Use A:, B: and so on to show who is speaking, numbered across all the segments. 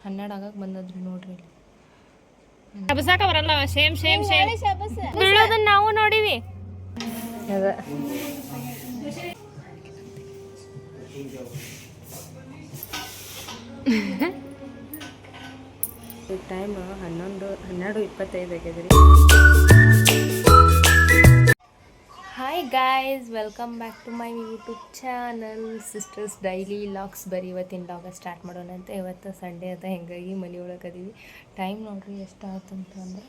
A: 12 ಆಗಕ್ಕೆ ಬಂದದ್ರಿ ನೋಡ್ರಿ.
B: ಶಬಸಾಕ ಬರಲ್ಲ. ಸೇಮ್ ಬೀಳೋದನ್ನ ನಾವು ನೋಡಿವಿ.
A: ಅದ ಟೈಮ್ 12:25 ಆಗ್ಯದ್ರಿ. Hi guys, welcome back to my YouTube channel sisters daily logs. ಬರೀ ಇವತ್ತಿನ ಲಾಗ ಸ್ಟಾರ್ಟ್ ಮಾಡೋಣ ಅಂತ. ಇವತ್ತು ಸಂಡೇ ಅದ, ಹಿಂಗಾಗಿ ಮನೆಯೊಳಗೆ ಅದೀವಿ. ಟೈಮ್ ನೋಡ್ರಿ ಎಷ್ಟು ಆಯ್ತಂತಂದ್ರೆ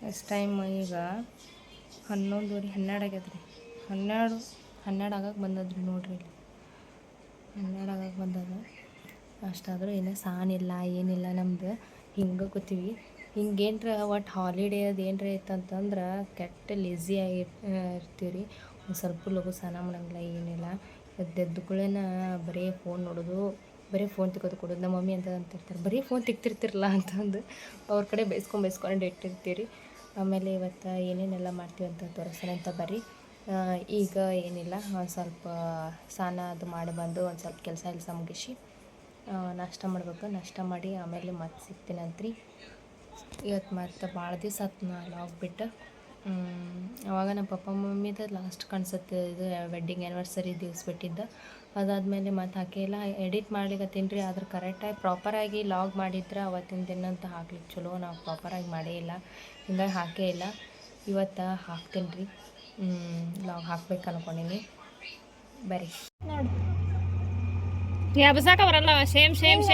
A: ಎಷ್ಟು ಟೈಮ್ ಈಗ 11:12 ಆಗ್ಯದ್ರಿ. 12 ಆಗಕ್ಕೆ ಬಂದದ್ರಿ ನೋಡ್ರಿ. 12 ಆಗಕ್ಕೆ ಬಂದದ. ಅಷ್ಟಾದರೂ ಏನೋ ಸಾನಿಲ್ಲ ಏನಿಲ್ಲ ನಮ್ದು. ಹಿಂಗೆ ಕೂತೀವಿ. ಹಿಂಗೇನ್ರ ಒಟ್ಟು ಹಾಲಿಡೇ ಅದು ಏನರ ಇತ್ತಂತಂದ್ರೆ ಕೆಟ್ಟ ಲೇಝಿಯಾಗಿ ಇರ್ತೀವಿ ರೀ. ಒಂದು ಸ್ವಲ್ಪ ಲಘು ಸ್ನಾನ ಮಾಡೋಂಗಿಲ್ಲ, ಏನಿಲ್ಲ. ಎದ್ದುಗಳೇನ ಬರೀ ಫೋನ್ ನೋಡೋದು, ಬರೀ ಫೋನ್ ತೆಗೆದು ಕೊಡೋದು. ನಮ್ಮ ಮಮ್ಮಿ ಅಂತ ಅಂತಿರ್ತಾರೆ, ಬರೀ ಫೋನ್ ತೆಗ್ತಿರ್ತಿರಲ್ಲ ಅಂತಂದು ಅವ್ರ ಕಡೆ ಬೈಸ್ಕೊಂಡು ಇಟ್ಟಿರ್ತೀರಿ. ಆಮೇಲೆ ಇವತ್ತು ಏನೇನೆಲ್ಲ ಮಾಡ್ತೀವಿ ಅಂತ ತೋರಿಸೋಣ ಅಂತ ಬರ್ರಿ. ಈಗ ಏನಿಲ್ಲ, ಒಂದು ಸ್ವಲ್ಪ ಸ್ನಾನ ಅದು ಮಾಡಿ ಬಂದು ಒಂದು ಸ್ವಲ್ಪ ಕೆಲಸ ಮುಗಿಸಿ ನಾಷ್ಟ ಮಾಡಬೇಕು. ನಾಷ್ಟ ಮಾಡಿ ಆಮೇಲೆ ಮತ್ತೆ ಸಿಗ್ತೀನಂತ್ರಿ. ಇವತ್ತು ಮತ್ತೆ ಭಾಳ ದಿವಸ ಆಯ್ತು ನಾ ಲಾಗ್ ಬಿಟ್ಟು. ಅವಾಗ ನಮ್ಮ ಪಪ್ಪ ಮಮ್ಮಿದು ಲಾಸ್ಟ್ ಕಾಣಿಸುತ್ತೆ, ಇದು ವೆಡ್ಡಿಂಗ್ ಆ್ಯನಿವರ್ಸರಿ ದಿವ್ಸ ಬಿಟ್ಟಿದ್ದ. ಅದಾದಮೇಲೆ ಮತ್ತೆ ಹಾಕಿಲ್ಲ, ಎಡಿಟ್ ಮಾಡ್ಲಿಕ್ಕತ್ತೀನಿ ರೀ. ಆದ್ರೆ ಕರೆಕ್ಟಾಗಿ ಪ್ರಾಪರಾಗಿ ಲಾಗ್ ಮಾಡಿದ್ರೆ ಅವತ್ತಿನ ದಿನ ಅಂತ ಹಾಕ್ಲಿಕ್ಕೆ ಚಲೋ. ನಾವು ಪ್ರಾಪರಾಗಿ ಮಾಡೇ ಇಲ್ಲ, ಹಿಂಗಾಗಿ ಹಾಕೇ ಇಲ್ಲ. ಇವತ್ತು ಹಾಕ್ತೀನಿ ರೀ, ಲಾಗ್ ಹಾಕ್ಬೇಕು ಅನ್ಕೊಂಡೀನಿ. ಬರ್ರಿ
B: ನೋಡಿ. ಎಬ್ಸಾಕ ಬರಲ್ಲ. ಸೇಮ್ ಶಬಸ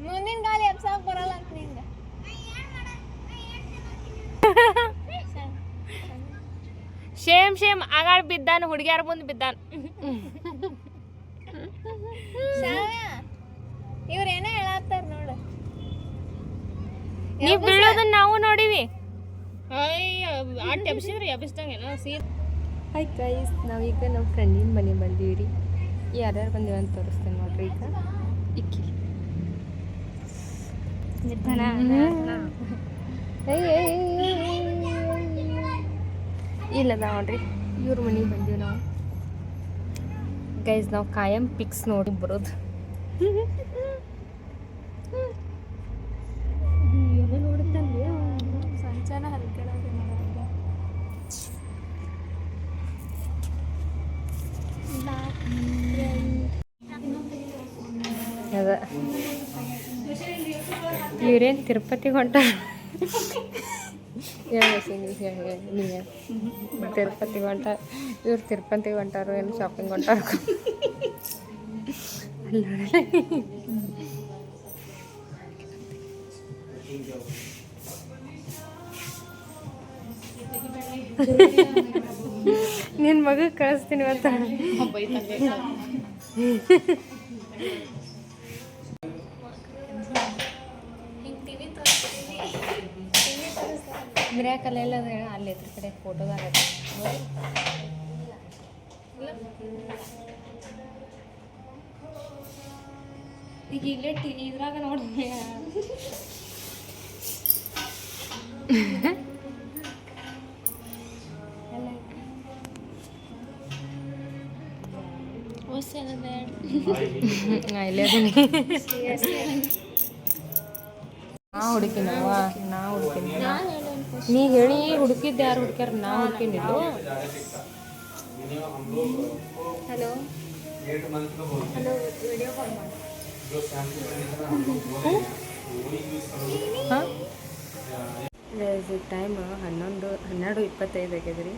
B: ಮುಂದಿನ ಗಾಲಿ ಎಬ್ಸಾಕ ಬರಲ್ಲ ಅಂತ ನಿಂಗೆ. ಸೇಮ್ ಆಗಾಳ ಬಿದ್ದಾನ, ಹುಡುಗಿಯಾರ ಮುಂದೆ ಬಿದ್ದಾನ. ಇವ್ರೇನೇ ಹೇಳತ್ತಾರ ನೋಡು. ನೀವು ಬೀಳೋದನ್ನ ನಾವು ನೋಡಿವಿ. ಎಬ್ಸಿದಂಗೇನೋ
A: ಹಾಯ್ ಗೈಸ್, ನಾವೀಗ ನಮ್ಮ ಫ್ರೆಂಡಿನ ಮನೆ ಬಂದೀವಿ ರೀ. ಯಾರ್ಯಾರು ಬಂದೀವಿ ಅಂತ ತೋರಿಸ್ತೇನೆ ನೋಡ್ರಿ. ಈಗ ಇಕ್ಕಿ ಇಲ್ಲದ ನೋಡ್ರಿ, ಇವ್ರ ಮನೆಗೆ ಬಂದೀವಿ ನಾವು. ಗೈಸ್, ನಾವು ಕಾಯಂ ಪಿಕ್ಸ್ ನೋಡಿ ಬರೋದು. ನೋಡುತ್ತಂದ್ರೆ ಸಂಚಾನ ಹಲ್ಕಡೆ ಅದ ಇವ್ರೇನು ತಿರುಪತಿಗೆ ಹೊಂಟಾರ. ತಿರುಪತಿಗೆ ಹೊಂಟಾರ ಇವ್ರು. ತಿರುಪತಿಗೆ ಹೊಂಟಾರು ಏನು ಶಾಪಿಂಗ್ ಹೊಂಟಾರ ನಿನ್ನ ಮಗ ಕಳಿಸ್ತೀನಿ ಅಂತ. ಮಿರಾಕಲ್ಲೆಲ್ಲ ಅಲ್ಲಿ ಎದ್ರ ಕಡೆ ಫೋಟೋದಾಗ ಈಗ ಇಲ್ಲೇ ಇದ್ರಾಗ ನೋಡಿ. ಇಲ್ಲೇ ನಾ ಹುಡುಕಿನವ, ನಾ ಹುಡುಕಿನಿ. ನೀ ಹೇಳಿ ಹುಡುಕಿದ್ದು ಯಾರು ಹುಡುಕ್ಯಾರ? ನಾ ಹುಡುಕಿನಿಲ್ಲ. ಹಲೋ ಹಲೋ, ವಿಡಿಯೋ ಕಾಲ್ ಮಾಡಿ. ಹಾಂ, ಟೈಮ್ 12:25 ಆಗ್ಯದ್ರಿ.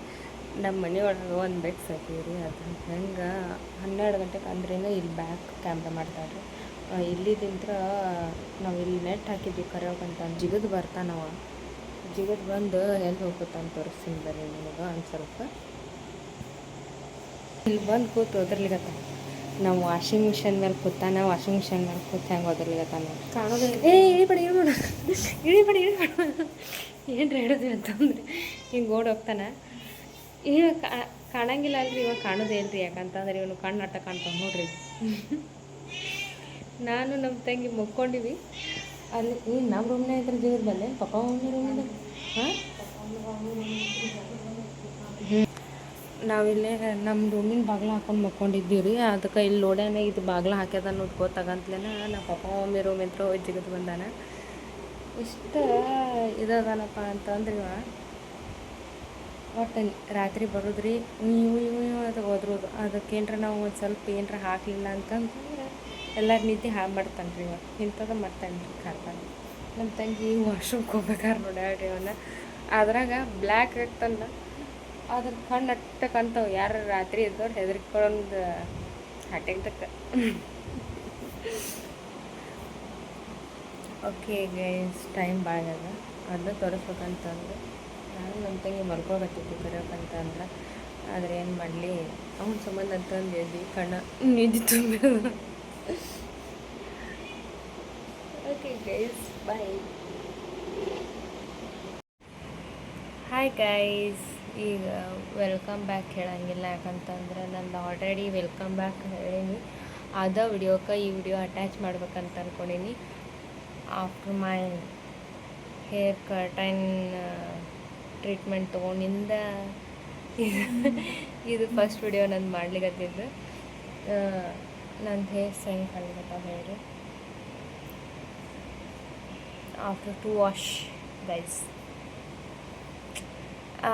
A: ನಮ್ಮ ಮನೆಯೊಳಗೆ ಒಂದು ಬೆಕ್ಸ್ ಹಾಕೀವಿ ರೀ. ಅದು ಹೆಂಗೆ 12 ಗಂಟೆಗೆ ಅಂದ್ರೇನು ಇಲ್ಲಿ ಬ್ಯಾಕ್ ಕ್ಯಾಮ್ರಾ ಮಾಡ್ತಾರ್ರಿ. ಇಲ್ಲಿದಿಂತ್ರ ನಾವು ಇಲ್ಲಿ ನೆಟ್ ಹಾಕಿದ್ವಿ ಕರೆಯೋಕಂತ. ಜಿಗದು ಬರ್ತಾನವ, ಜಿಗದು ಬಂದು ಎಲ್ಲಿ ಹೋಗುತ್ತಾನ ತೋರಿಸ್ತೀನಿ ಬರ್ರಿ ನಿಮಗೆ. ಒಂದು ಸ್ವಲ್ಪ ಇಲ್ಲಿ ಬಂದು ಕೂತು ಒದರ್ಲಿಗತ್ತ. ನಾವು ವಾಷಿಂಗ್ ಮಿಷನ್ ಮೇಲೆ ಕೂತಾನ, ವಾಷಿಂಗ್ ಮಿಷನ್ ಮೇಲೆ ಕೂತು ಹೆಂಗೆ ಒದರ್ಲಿಗತ್ತಾನ ಕಾಣೋದಿಲ್ಲ. ಇಳಿಬೇಡಿ ಏನು ಹೇಳಿದ್ವಿ ಅಂತಂದ್ರೆ ಹಿಂಗೆ ಓಡಿ ಹೋಗ್ತಾನೆ. ಈಗ ಕಾಣಂಗಿಲ್ಲ ಅಲ್ರಿ, ಇವಾಗ ಕಾಣೋದೇ ಇಲ್ರಿ. ಯಾಕಂತಂದ್ರೆ ಇವನು ಕಣ್ಣು ಅಟ್ಟ ಕಾಣ್ತಾವೆ ನೋಡ್ರಿ. ನಾನು ನಮ್ಮ ತಂಗಿ ಮುಕ್ಕೊಂಡಿವಿ ಅಲ್ಲಿ. ನಮ್ಮ ರೂಮ್ನೇ ಇದ್ರೆ ಜಿಗದ್ ಬಂದೆ ಪಪ್ಪ ಮಮ್ಮಿ ರೂಮಿಂದ. ಹಾಂ, ನಾವಿಲ್ಲೇ ನಮ್ಮ ರೂಮಿನ ಬಾಗಿಲು ಹಾಕೊಂಡು ಮಕ್ಕೊಂಡಿದ್ದೀವಿ ರೀ. ಅದಕ್ಕೆ ಇಲ್ಲಿ ನೋಡ್ಯಾನೆ ಇದು ಬಾಗಿಲು ಹಾಕ್ಯದ ಅನ್ನೋದು ಗೊತ್ತಾಗಂತ್ಲೇನ ನಮ್ಮ ಪಪ್ಪ ಮಮ್ಮಿ ರೂಮ್ ಹತ್ರ ಹೋಗಿ ಜಿಗಿದು ಬಂದಾನ. ಇಷ್ಟು ಇದದನಪ್ಪ ಅಂತಂದ್ರೆ ಇವ ಒಟ್ಟು ರಾತ್ರಿ ಬರೋದ್ರಿ ಇವು ಅದು ಹೋದ್ರೋದು. ಅದಕ್ಕೇನ್ರ ನಾವು ಒಂದು ಸ್ವಲ್ಪ ಏನರ ಹಾಕಲಿಲ್ಲ ಅಂತಂದ್ರೆ ಎಲ್ಲರ ನಿದ್ದೆ ಹಾಳು ಮಾಡ್ತಾನೆ ರೀ ಇವ. ಇಂಥದ್ದು ಮಾಡ್ತಾನೆ ರೀ ಕಾರ್ಬಾರ್. ನಮ್ಮ ತಂಗಿ ವಾಶ್ರೂಮ್ಗೆ ಹೋಗ್ಬೇಕಾದ್ರೆ ನೋಡ್ಯಾಡ್ರಿ ಅವನ್ನ. ಅದ್ರಾಗ ಬ್ಲ್ಯಾಕ್ ಆಗ್ತಾನ, ಅದ್ರ ಕಣ್ಣು ಅಟ್ಟಕ್ಕಂತವು. ಯಾರು ರಾತ್ರಿ ಇದ್ದವ್ರು ಹೆದರ್ಕೊಂಡು ಹಟ್ಟೆಗ್ದಕ್ಕೆ. ಓಕೆ ಗೈಸ್, ಟೈಮ್ ಭಾಳ ಅದ. ಅದನ್ನ ತೋರಿಸ್ಬೇಕಂತಂದ್ರೆ ನಾನು ನಮ್ಮ ತಂಗಿ ಮಲ್ಕೊಳಕತ್ತಿದ್ವಿ ಕರೆಯೋಕಂತಂದ್ರೆ. ಆದರೆ ಏನು ಮಾಡಲಿ, ಅವನ ಸಂಬಂಧ ಅಂತಂದು ಎದ್ದು ಕಣ್ಣ ನಿದ್ದೆ ತುಂಬಿದ. ಓಕೆ ಗೈಸ್, ಬಾಯ್. ಹಾಯ್ ಗೈಸ್, ಈಗ ವೆಲ್ಕಮ್ ಬ್ಯಾಕ್ ಹೇಳಂಗಿಲ್ಲ, ಯಾಕಂತಂದ್ರೆ ನಂದು ಆಲ್ರೆಡಿ ವೆಲ್ಕಮ್ ಬ್ಯಾಕ್ ಹೇಳೀನಿ. ಅದ ವಿಡಿಯೋಕ್ಕೆ ಈ ವಿಡಿಯೋ ಅಟ್ಯಾಚ್ ಮಾಡ್ಬೇಕಂತ ಅಂದ್ಕೊಂಡೀನಿ. After my haircut and treatment ತೊಗೊಂಡಿಂದ ಇದು ಫಸ್ಟ್ ವಿಡಿಯೋ ನಂದು ಮಾಡ್ಲಿಕ್ಕತ್ತಿದ್ದು. ನನ್ನ ಹೇರ್ಸ್ ಹೆಂಗೆ ಕಾಣ್ಲಿಕತ್ತಾವ ಹೇಳಿ ಆಫ್ಟರ್ 2 ವಾಶ್ ಗೈಸ್.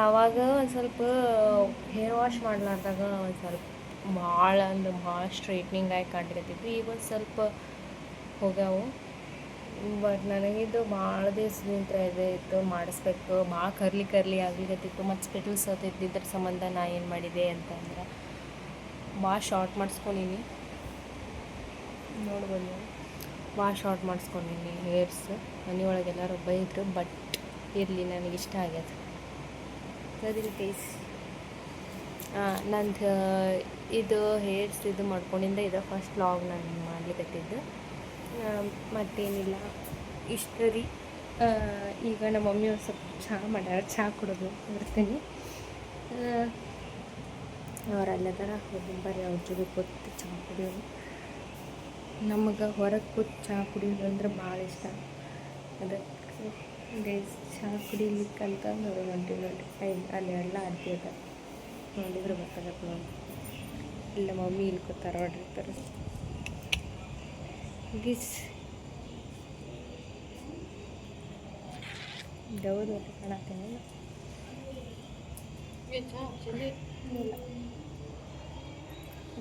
A: ಆವಾಗ ಒಂದು ಸ್ವಲ್ಪ ಹೇರ್ ವಾಶ್ ಮಾಡ್ಲಾರ್ದಾಗ ಒಂದು ಸ್ವಲ್ಪ ಭಾಳ ಸ್ಟ್ರೈಟ್ನಿಂಗ್ ಆಗಿ ಕಾಣ್ಲಿಕತ್ತಿದ್ವಿ. ಈಗ ಒಂದು ಸ್ವಲ್ಪ ಹೋಗ್ಯಾವು. ಬಟ್ ನನಗಿದು ಭಾಳ ದಿವಸದಿಂದ ಇದೆ ಇತ್ತು ಮಾಡಿಸ್ಬೇಕು. ಭಾಳ ಕರ್ಲಿ ಆಗ್ಲಿಕತ್ತಿತ್ತು ಮತ್ತು ಸ್ಪೆಟಲ್ಸ್ ಹತ್ತಿತ್ತು. ಇದ್ರ ಸಂಬಂಧ ನಾ ಏನು ಮಾಡಿದೆ ಅಂತಂದ್ರೆ ಭಾಳ ಶಾರ್ಟ್ ಮಾಡಿಸ್ಕೊಂಡೀನಿ. ನೋಡ್ಬೋದು, ಭಾಳ ಶಾರ್ಟ್ ಮಾಡಿಸ್ಕೊಂಡೀನಿ ಹೇರ್ಸ್. ಮನೆಯೊಳಗೆ ಎಲ್ಲರೂ ಬೈದ್ರು, ಬಟ್ ಇರಲಿ, ನನಗಿಷ್ಟ ಆಗ್ಯದ. ಅದಿಲ್ಲ ಗೈಸ್, ನಂದು ಇದು ಹೇರ್ಸ್ ಇದು ಮಾಡ್ಕೊಂಡಿಂದ ಇದು ಫಸ್ಟ್ ವ್ಲಾಗ್ ನಾನು ಮಾಡ್ಲಿಕತ್ತಿದ್ದು. ಮತ್ತೇನಿಲ್ಲ, ಇಷ್ಟ ರೀ. ಈಗ ನಮ್ಮ ಮಮ್ಮಿ ಒಂದು ಸ್ವಲ್ಪ ಚಹಾ ಮಾಡ್ಯಾರ, ಚಹಾ ಕುಡಿದು ಬರ್ತೀನಿ. ಅವರೆಲ್ಲದರ ಹೋಗಿ ಬರ್ರಿ, ಅವ್ರ ಜೊತೆ ಕೂತು ಚಹಾ ಕುಡಿಯೋದು. ನಮಗೆ ಹೊರಗೆ ಕೂತು ಚಹಾ ಕುಡಿಯೋದು ಅಂದ್ರೆ ಭಾಳ ಇಷ್ಟ. ಅದಕ್ಕೆ ಗೈಸ್ ಚಹಾ ಕುಡಿಲಿಕ್ಕಂತ ನೋಡಿ ಅಲ್ಲಿ ಎಲ್ಲ ಅಡ್ಡಿ ಅದ, ನೋಡಿದ್ರೆ ಗೊತ್ತಾಗತ್ತೆ ನೋಡಿ. ಇಲ್ಲ ಮಮ್ಮಿ ಇಲ್ಲಿ ಕೂತಾರ ನೋಡಿರ್ತಾರೆ ಗೀಸ್. ದೌದು ಕಾಣತ್ತೇನೆ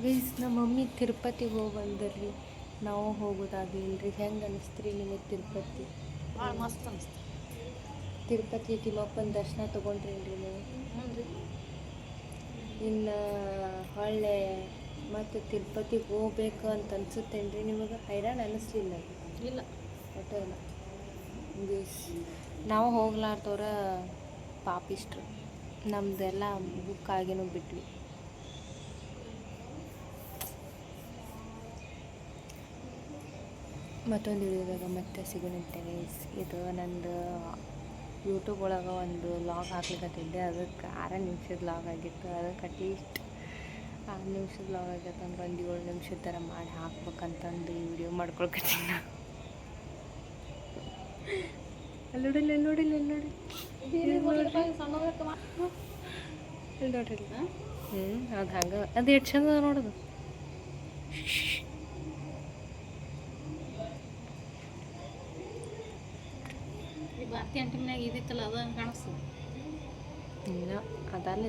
A: ಗೀಸ್. ನಮ್ಮ ಮಮ್ಮಿ ತಿರುಪತಿಗೆ ಹೋಗಿ ಬಂದರ್ರಿ, ನಾವು ಹೋಗೋದಾಗಲಿಲ್ಲ. ಹೆಂಗೆ ಅನಿಸ್ತ್ರಿ ನಿಮಗೆ ತಿರುಪತಿ?
B: ಭಾಳ ಮಸ್ತ್ ಅನಿಸ್ತು.
A: ತಿರುಪತಿ ತಿಮ್ಮಪ್ಪನ ದರ್ಶನ ತೊಗೊಂಡ್ರೇನ್ರಿ ನೀವು? ಇನ್ನು ಹೊಳ್ಳೆ ಮತ್ತು ತಿರುಪತಿಗೆ ಹೋಗ್ಬೇಕು ಅಂತ ಅನ್ಸುತ್ತೇನ್ರಿ ನಿಮಗೆ? ಹೈರಾಣ ಅನ್ನಿಸ್ಲಿಲ್ಲ?
B: ಇಲ್ಲ,
A: ಒಟ್ಟು ಇಲ್ಲ ಗೀಸ್. ನಾವು ಹೋಗ್ಲಾರ್ದವ್ರ ಪಾಪಿಷ್ಟ್ರು. ನಮ್ಮದೆಲ್ಲ ಬುಕ್ ಆಗಿನೂ ಬಿಟ್ವಿ. ಮತ್ತೊಂದು ವಿಡಿಯೋದಾಗ ಮತ್ತೆ ಸಿಗೋಣಂತೆ ಗೈಸ್. ಇದು ನಂದು ಯೂಟ್ಯೂಬ್ ಒಳಗೆ ಒಂದು ವ್ಲಾಗ್ ಹಾಕ್ಲಿಕ್ಕತ್ತಿದ್ದೆ, ಅದಕ್ಕೆ 6 ನಿಮಿಷದ ವ್ಲಾಗ್ ಆಗಿತ್ತು. ಅದಕ್ಕೆ ಅಟ್ಲೀಸ್ಟ್ 6 ನಿಮಿಷದ ವ್ಲಾಗ್ ಆಗೈತೆ ಅಂದ್ರೆ ಒಂದು 7 ನಿಮಿಷದ ಥರ ಮಾಡಿ ಹಾಕ್ಬೇಕಂತಂದು ಈ ವಿಡಿಯೋ ಮಾಡ್ಕೊಳ್ಕತ್ತೀನಿ ನಾನು. ನೋಡಿಲ್ಲ ನೋಡಿ ಅದು ಹಂಗೆ ಅದು ಎಷ್ಟು ಚಂದ ನೋಡೋದು.
B: ಭಾರತಿ ಅಂಟಿಮ್ಯಾಗ ಇದಿತ್ತಲ್ಲ, ಅದು ಕಾಣಿಸ್ತದೆ.
A: ಇಲ್ಲ, ಅದಲ್ಲ